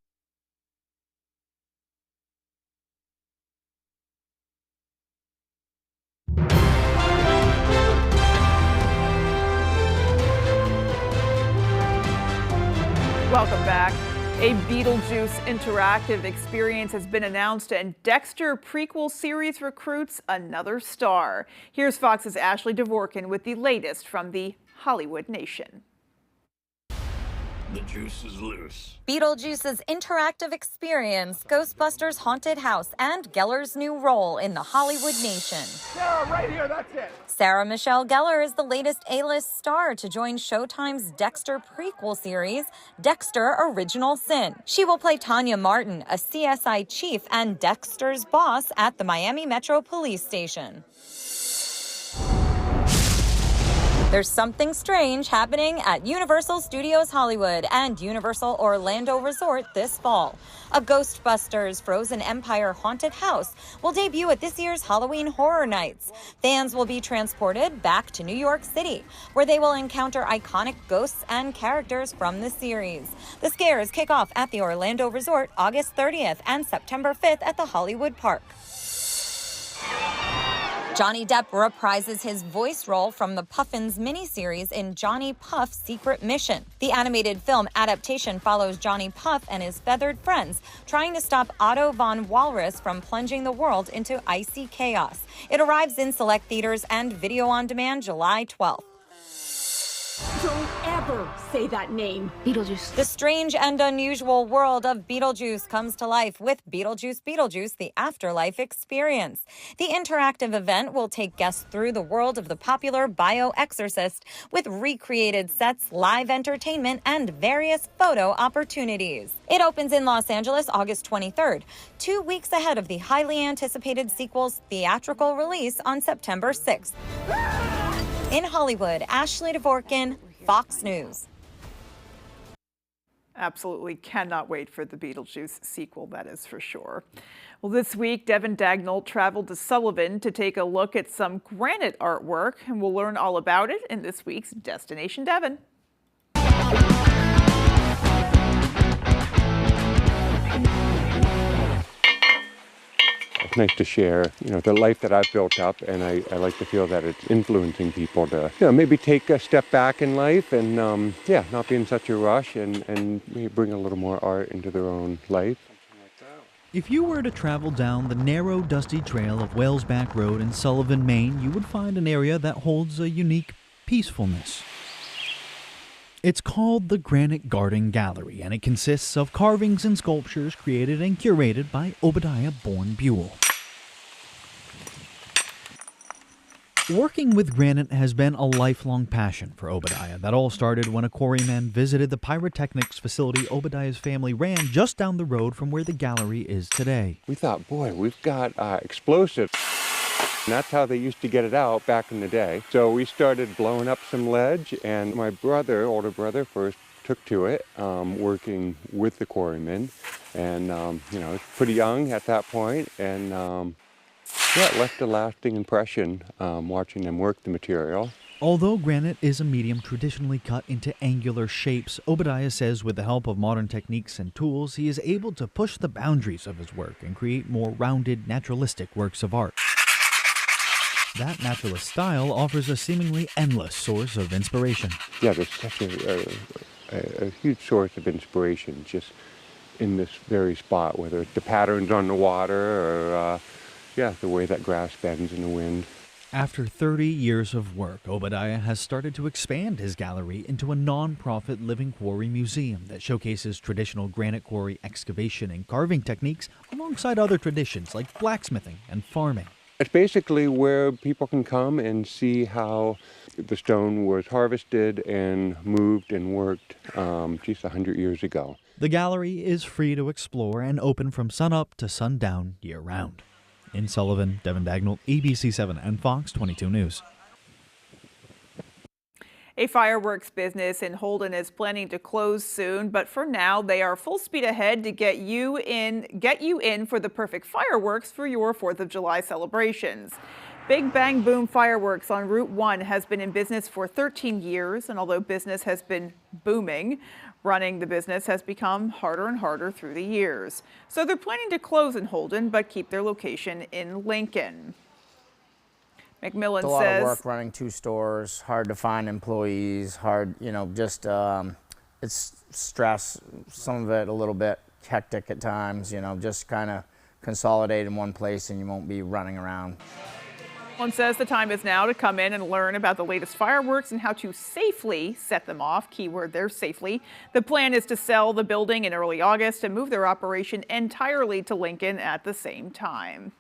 Welcome back. A Beetlejuice interactive experience has been announced, and Dexter prequel series recruits another star. Here's Fox's Ashley Dvorkin with the latest from the Hollywood Nation. The juice is loose. Beetlejuice's interactive experience, Ghostbusters Haunted House, and Gellar's new role in the Hollywood Nation. Sarah, right here, that's it. Sarah Michelle Gellar is the latest A-list star to join Showtime's Dexter prequel series, Dexter Original Sin. She will play Tanya Martin, a CSI chief and Dexter's boss at the Miami Metro Police Station. There's something strange happening at Universal Studios Hollywood and Universal Orlando Resort this fall. A Ghostbusters Frozen Empire haunted house will debut at this year's Halloween Horror Nights. Fans will be transported back to New York City, where they will encounter iconic ghosts and characters from the series. The scares kick off at the Orlando Resort August 30th and September 5th at the Hollywood Park. Johnny Depp reprises his voice role from the Puffins miniseries in Johnny Puff's Secret Mission. The animated film adaptation follows Johnny Puff and his feathered friends trying to stop Otto von Walrus from plunging the world into icy chaos. It arrives in select theaters and video on demand July 12th. Don't ever say that name. Beetlejuice. The strange and unusual world of Beetlejuice comes to life with Beetlejuice Beetlejuice, the Afterlife Experience. The interactive event will take guests through the world of the popular Bioexorcist with recreated sets, live entertainment, and various photo opportunities. It opens in Los Angeles August 23rd, 2 weeks ahead of the highly anticipated sequel's theatrical release on September 6th. In Hollywood, Ashley Dvorkin, Fox News. Absolutely cannot wait for the Beetlejuice sequel, that is for sure. Well, this week, Devin Dagnall traveled to Sullivan to take a look at some granite artwork, and we'll learn all about it in this week's Destination Devin. It's nice to share, the life that I've built up, and I like to feel that it's influencing people to, maybe take a step back in life and, not be in such a rush and maybe bring a little more art into their own life. If you were to travel down the narrow, dusty trail of Whalesback Road in Sullivan, Maine, you would find an area that holds a unique peacefulness. It's called the Granite Garden Gallery, and it consists of carvings and sculptures created and curated by Obadiah Bourne Buell. Working with granite has been a lifelong passion for Obadiah. That all started when a quarryman visited the pyrotechnics facility Obadiah's family ran just down the road from where the gallery is today. We thought, boy, we've got explosives. And that's how they used to get it out back in the day. So we started blowing up some ledge, and my older brother, first took to it, working with the quarrymen. And, I was pretty young at that point, and it left a lasting impression watching them work the material. Although granite is a medium traditionally cut into angular shapes, Obadiah says with the help of modern techniques and tools, he is able to push the boundaries of his work and create more rounded, naturalistic works of art. That naturalist style offers a seemingly endless source of inspiration. Yeah, there's such a huge source of inspiration just in this very spot, whether it's the patterns on the water or, the way that grass bends in the wind. After 30 years of work, Obadiah has started to expand his gallery into a non-profit living quarry museum that showcases traditional granite quarry excavation and carving techniques alongside other traditions like blacksmithing and farming. It's basically where people can come and see how the stone was harvested and moved and worked 100 years ago. The gallery is free to explore and open from sunup to sundown year-round. In Sullivan, Devin Dagnall, ABC7 and Fox 22 News. A fireworks business in Holden is planning to close soon, but for now they are full speed ahead to get you in for the perfect fireworks for your 4th of July celebrations. Big Bang Boom Fireworks on Route 1 has been in business for 13 years, and although business has been booming, running the business has become harder and harder through the years. So they're planning to close in Holden, but keep their location in Lincoln. McMillan It's a lot says of work running 2 stores, hard to find employees, hard, just It's stress, some of it a little bit hectic at times, you know, just kind of consolidate in one place and you won't be running around. One says the time is now to come in and learn about the latest fireworks and how to safely set them off. Keyword there, safely. The plan is to sell the building in early August and move their operation entirely to Lincoln at the same time.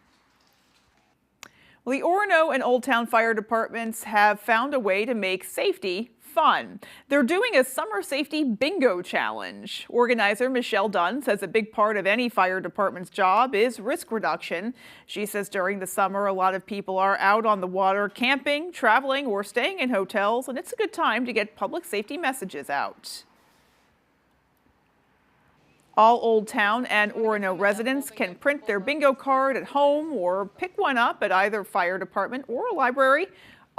Well, the Orono and Old Town fire departments have found a way to make safety fun. They're doing a summer safety bingo challenge. Organizer Michelle Dunn says a big part of any fire department's job is risk reduction. She says during the summer, a lot of people are out on the water camping, traveling, or staying in hotels, and it's a good time to get public safety messages out. All Old Town and Orono residents can print their bingo card at home or pick one up at either fire department or a library.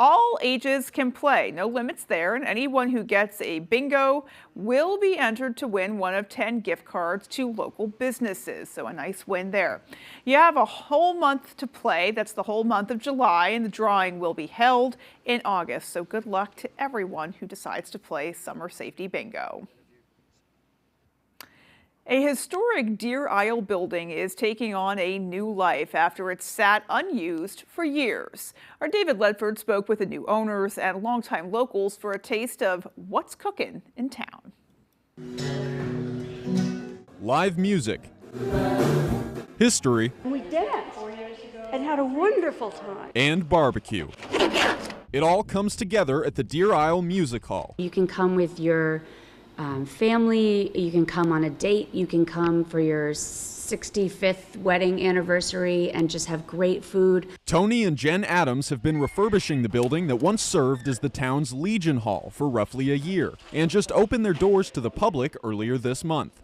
All ages can play, no limits there, and anyone who gets a bingo will be entered to win one of 10 gift cards to local businesses, so a nice win there. You have a whole month to play, that's the whole month of July, and the drawing will be held in August, so good luck to everyone who decides to play Summer Safety Bingo. A historic Deer Isle building is taking on a new life after it sat unused for years. Our David Ledford spoke with the new owners and longtime locals for a taste of what's cooking in town. Live music, history, We danced and had a wonderful time. and barbecue. It all comes together at the Deer Isle Music Hall. You can come with your family, you can come on a date, you can come for your 65th wedding anniversary and just have great food. Tony and Jen Adams have been refurbishing the building that once served as the town's Legion Hall for roughly a year, and just opened their doors to the public earlier this month.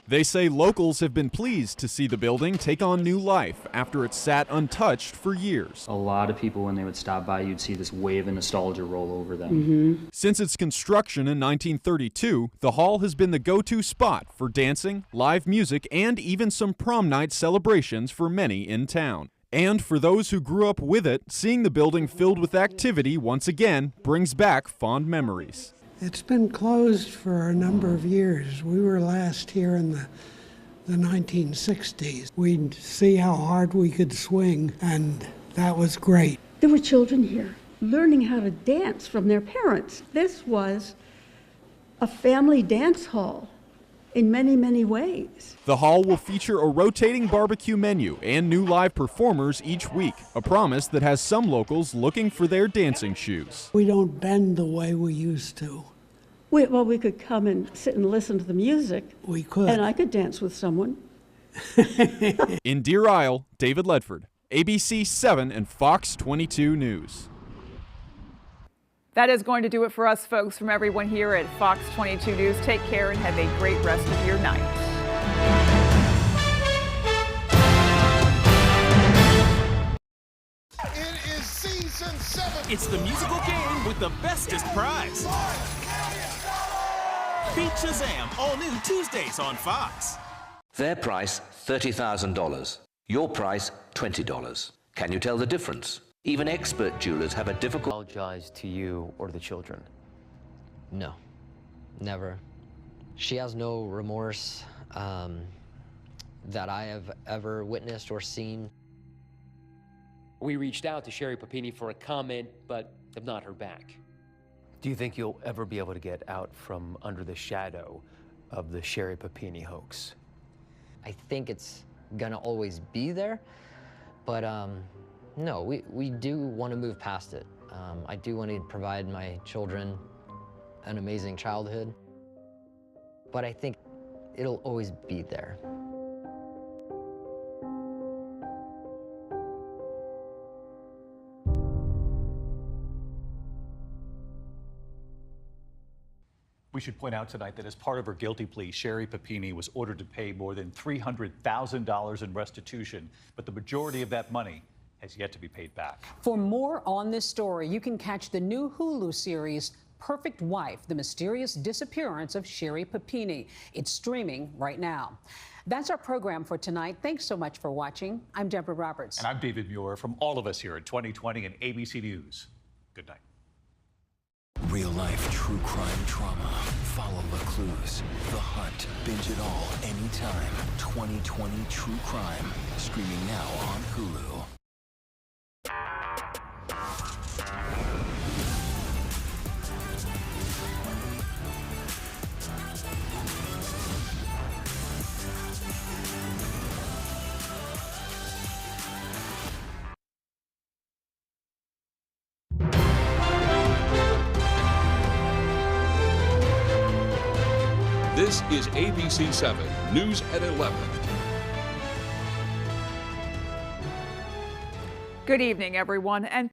They say locals have been pleased to see the building take on new life after it sat untouched for years. A lot of people, when they would stop by, you'd see this wave of nostalgia roll over them. Since its construction in 1932, the hall has been the go-to spot for dancing, live music, and even some prom night celebrations for many in town. And for those who grew up with it, seeing the building filled with activity once again brings back fond memories. It's been closed for a number of years. We were last here in the 1960s. We'd see how hard we could swing, and that was great. There were children here learning how to dance from their parents. This was a family dance hall in many, many ways. The hall will feature a rotating barbecue menu and new live performers each week, a promise that has some locals looking for their dancing shoes. We don't bend the way we used to. We could come and sit and listen to the music. We could. And I could dance with someone. In Deer Isle, David Ledford, ABC 7 and Fox 22 News. That is going to do it for us, folks. From everyone here at Fox 22 News, take care and have a great rest of your night. It is season 7. It's the musical game with the bestest prize. Beat Shazam, all new Tuesdays on Fox. Their price, $30,000. Your price, $20. Can you tell the difference? Even expert jewelers have a difficult... Apologize to you or the children? No, never. She has no remorse that I have ever witnessed or seen. We reached out to Sherry Papini for a comment, but have not heard back. Do you think you'll ever be able to get out from under the shadow of the Sherry Papini hoax? I think it's gonna always be there, but no, we do want to move past it. I do want to provide my children an amazing childhood, but I think it'll always be there. We should point out tonight that as part of her guilty plea, Sherry Papini was ordered to pay more than $300,000 in restitution, but the majority of that money has yet to be paid back. For more on this story, you can catch the new Hulu series, Perfect Wife, The Mysterious Disappearance of Sherry Papini. It's streaming right now. That's our program for tonight. Thanks so much for watching. I'm Deborah Roberts. And I'm David Muir from all of us here at 2020 and ABC News. Good night. Real-life true crime drama. Follow the clues. The Hunt. Binge it all anytime. 2020 True Crime. Streaming now on Hulu. This is ABC 7 News at 11. Good evening, everyone. And